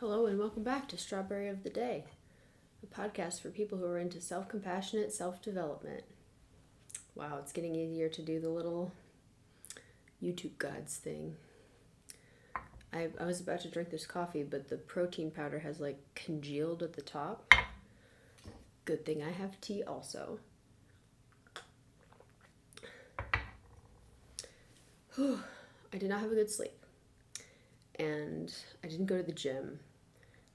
Hello and welcome back to Strawberry of the Day, a podcast for people who are into self-compassionate self-development. Wow, it's getting easier to do the little YouTube gods thing. I was about to drink this coffee, but the protein powder has congealed at the top. Good thing I have tea also. I did not have a good sleep, and I didn't go to the gym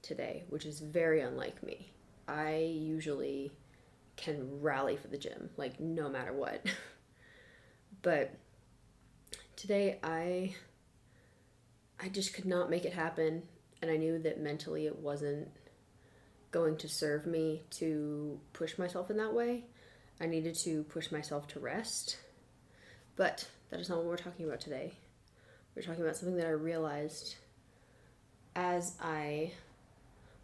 today, which is very unlike me. I usually can rally for the gym, no matter what. But today I just could not make it happen, and I knew that mentally it wasn't going to serve me to push myself in that way. I needed to push myself to rest. But that is not what we're talking about today. We're talking about something that I realized as I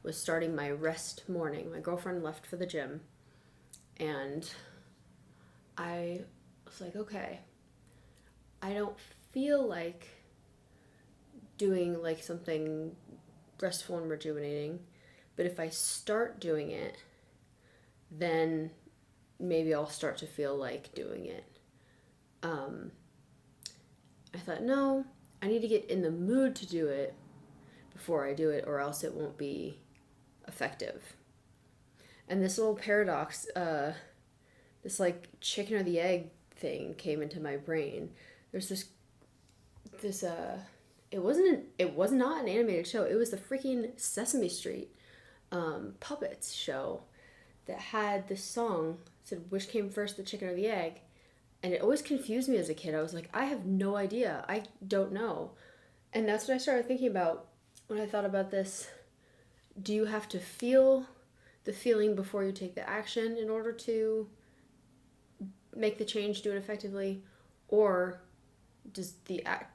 was starting my rest morning. My girlfriend left for the gym, and I was like, okay, I don't feel like doing something restful and rejuvenating, but if I start doing it, then maybe I'll start to feel like doing it. I thought, no, I need to get in the mood to do it before I do it, or else it won't be effective. And this little paradox, this chicken or the egg thing came into my brain. There's this it was not an animated show. It was the freaking Sesame Street puppets show that had this song, said which came first, the chicken or the egg. And it always confused me as a kid. I was like, I have no idea. I don't know. And that's what I started thinking about when I thought about this. Do you have to feel the feeling before you take the action in order to make the change, do it effectively? Or does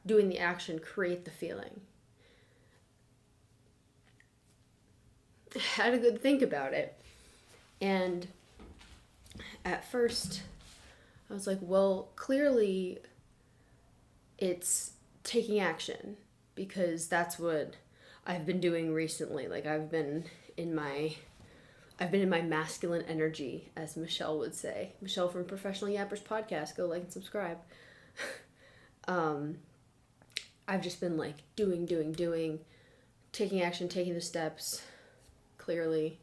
doing the action create the feeling? I had a good think about it. And at first, I was like, well, clearly it's taking action, because that's what I've been doing recently. I've been in my masculine energy, as Michelle would say. Michelle from Professional Yappers podcast. Go like and subscribe. I've just been doing, taking action, taking the steps, clearly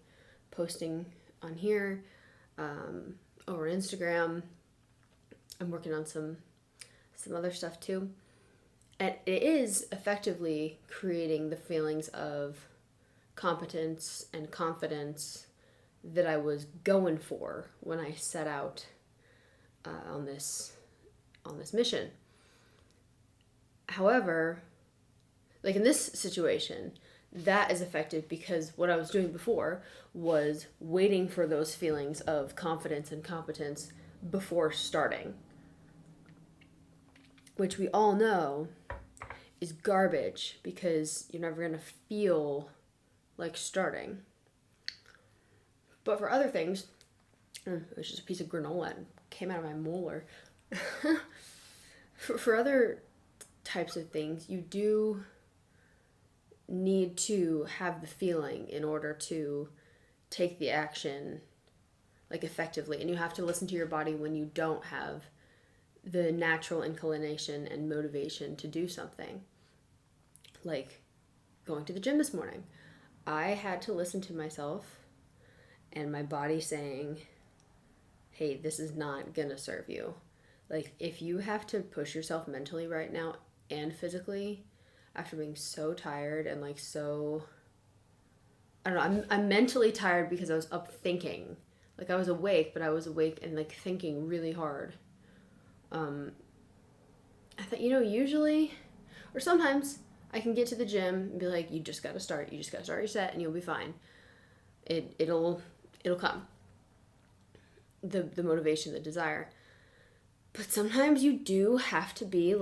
posting on here, over Instagram. I'm working on some other stuff too. And it is effectively creating the feelings of competence and confidence that I was going for when I set out on this mission. However, in this situation, that is effective because what I was doing before was waiting for those feelings of confidence and competence before starting, which we all know is garbage, because you're never going to feel like starting. But for other things, it was just a piece of granola and came out of my molar. For other types of things, you do need to have the feeling in order to take the action effectively, and you have to listen to your body when you don't have the natural inclination and motivation to do something. Like going to the gym this morning, I had to listen to myself and my body saying, hey, this is not gonna serve you. If you have to push yourself mentally right now and physically after being so tired and so, I don't know, I'm mentally tired because I was up thinking. I was awake, but I was awake and thinking really hard. I thought, usually, or sometimes I can get to the gym and be like, you just gotta start your set and you'll be fine. It'll come. The motivation, the desire. But sometimes you do have to be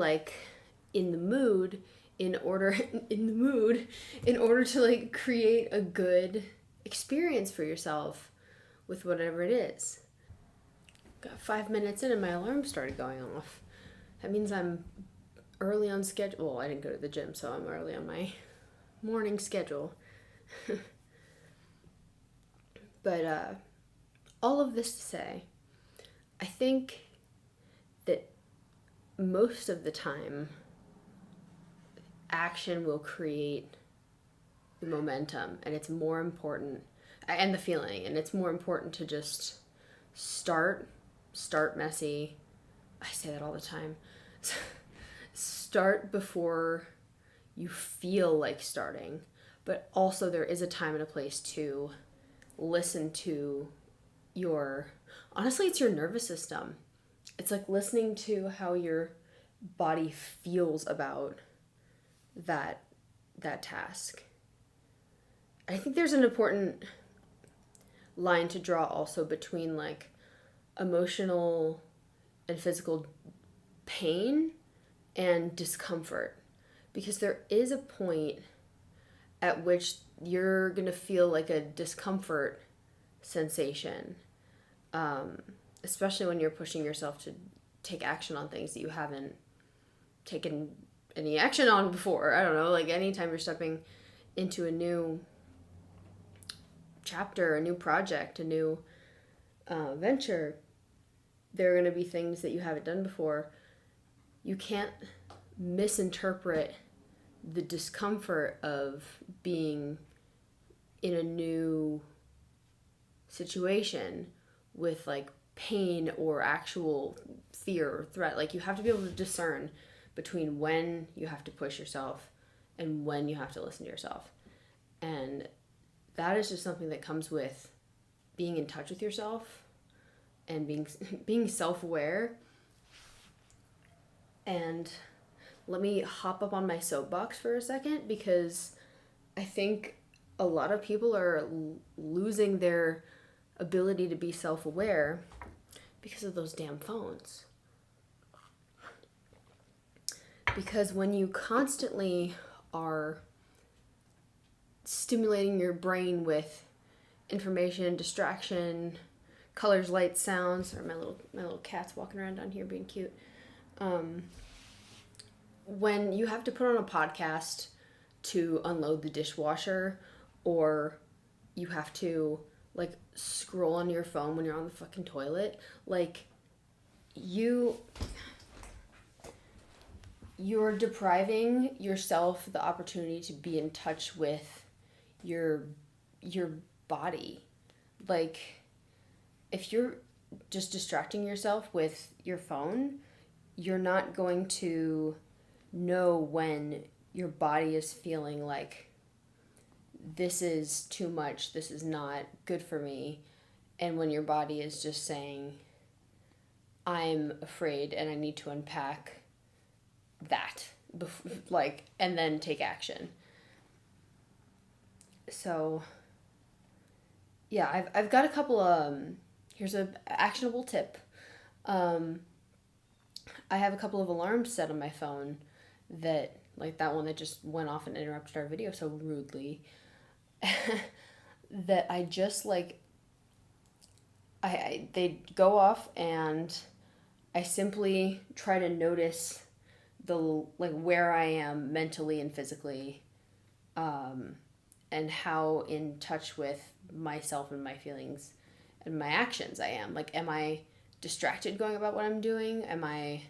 in the mood in order to create a good experience for yourself with whatever it is. Got 5 minutes in and my alarm started going off. That means I'm early on schedule. Well, I didn't go to the gym, so I'm early on my morning schedule. But all of this to say, I think that most of the time, action will create the momentum, and it's more important, and the feeling, and it's more important to just start messy. I say that all the time. Start before you feel like starting, but also there is a time and a place to listen to honestly, it's your nervous system. It's like listening to how your body feels about that task. I think there's an important line to draw also between like emotional and physical pain and discomfort, because there is a point at which you're going to feel like a discomfort sensation, especially when you're pushing yourself to take action on things that you haven't taken any action on before. I don't know, like anytime you're stepping into a new chapter, a new project, a new venture, there are going to be things that you haven't done before. You can't misinterpret the discomfort of being in a new situation with like pain or actual fear or threat. Like you have to be able to discern between when you have to push yourself and when you have to listen to yourself. And that is just something that comes with being in touch with yourself and being self-aware. And let me hop up on my soapbox for a second, because I think a lot of people are losing their ability to be self-aware because of those damn phones. Because when you constantly are stimulating your brain with information, distraction, colors, lights, sounds, or my little cat's walking around down here being cute. When you have to put on a podcast to unload the dishwasher, or you have to like scroll on your phone when you're on the fucking toilet, like you're depriving yourself the opportunity to be in touch with your body. Like if you're just distracting yourself with your phone, you're not going to know when your body is feeling like this is too much, this is not good for me, and when your body is just saying, I'm afraid and I need to unpack that, and then take action. So yeah, I've got a couple here's a actionable tip. I have a couple of alarms set on my phone that, like that one that just went off and interrupted our video so rudely, that I just like, they go off and I simply try to notice where I am mentally and physically, and how in touch with myself and my feelings and my actions I am. Like, am I distracted going about what I'm doing? Am I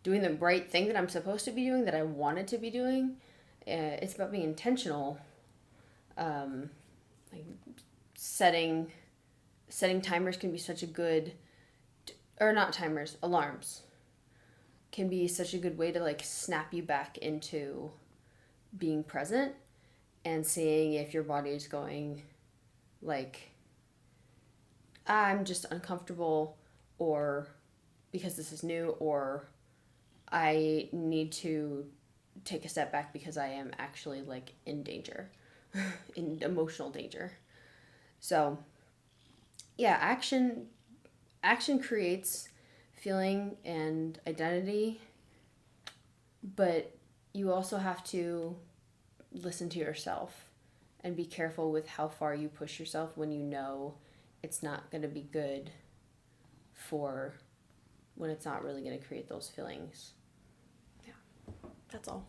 doing the right thing that I'm supposed to be doing, that I wanted to be doing? It's about being intentional. Like setting timers can be such a good, or not timers, alarms can be such a good way to like snap you back into being present and seeing if your body is going like, I'm just uncomfortable, or because this is new, or I need to take a step back because I am actually like in danger, in emotional danger. So yeah, action creates feeling and identity, but you also have to listen to yourself and be careful with how far you push yourself when you know it's not going to be good, for when it's not really going to create those feelings. Yeah, that's all.